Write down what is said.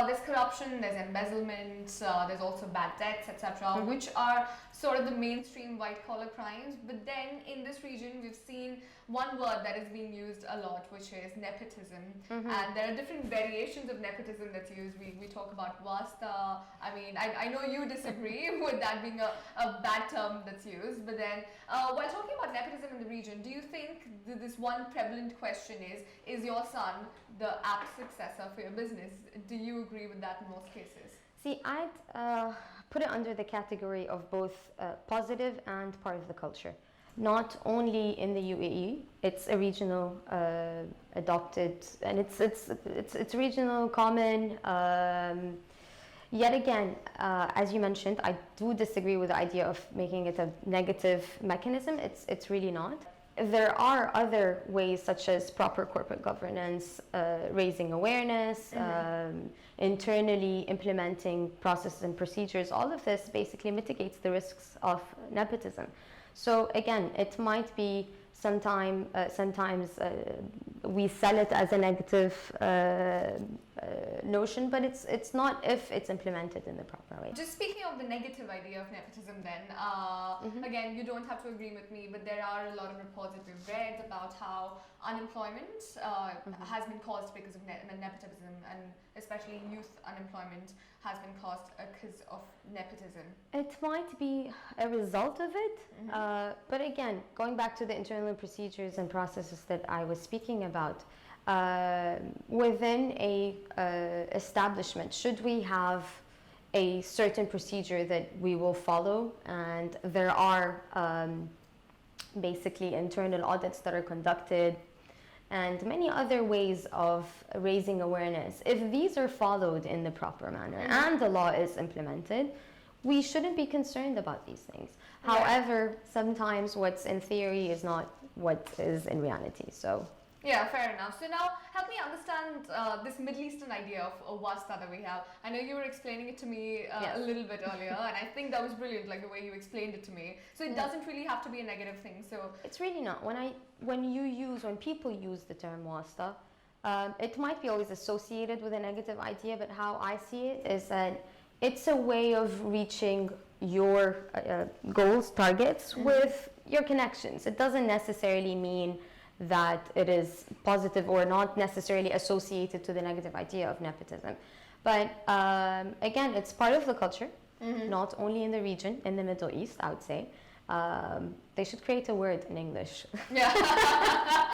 there's corruption, there's embezzlement, there's also bad debts, etc., which are sort of the mainstream white-collar crimes. But then in this region, we've seen one word that is being used a lot, which is nepotism. And there are different variations of nepotism that's used. We talk about Wasta. I mean, I know you disagree with that being a bad term that's used. But then, while talking about nepotism in the region, do you think this one prevalent question is your son the apt successor for your business? Do you agree with that in most cases? See, I'd put it under the category of both positive and part of the culture. Not only in the UAE, it's a regional adopted, and it's regional common. Yet again, as you mentioned, I do disagree with the idea of making it a negative mechanism. It's really not. There are other ways, such as proper corporate governance, raising awareness, internally implementing processes and procedures. All of this basically mitigates the risks of nepotism. So again, it might be sometimes we sell it as a negative notion, but it's not if it's implemented in the proper way. Just speaking of the negative idea of nepotism then, again, you don't have to agree with me, but there are a lot of reports that we've read about how unemployment has been caused because of nepotism, and especially youth unemployment has been caused because of nepotism. It might be a result of it, but again, going back to the internal procedures and processes that I was speaking about, within a establishment, should we have a certain procedure that we will follow, and there are basically internal audits that are conducted and many other ways of raising awareness. If these are followed in the proper manner and the law is implemented, we shouldn't be concerned about these things. Right. However, sometimes what's in theory is not what is in reality. So yeah, fair enough. So now help me understand this Middle Eastern idea of Wasta that we have. I know you were explaining it to me a little bit earlier, and I think that was brilliant, like the way you explained it to me. So it doesn't really have to be a negative thing. So it's really not. When people use the term Wasta, it might be always associated with a negative idea, but how I see it is that it's a way of reaching your goals, targets with your connections. It doesn't necessarily mean that it is positive or not necessarily associated to the negative idea of nepotism. But again, it's part of the culture, not only in the region, in the Middle East, I would say. They should create a word in English. Yeah.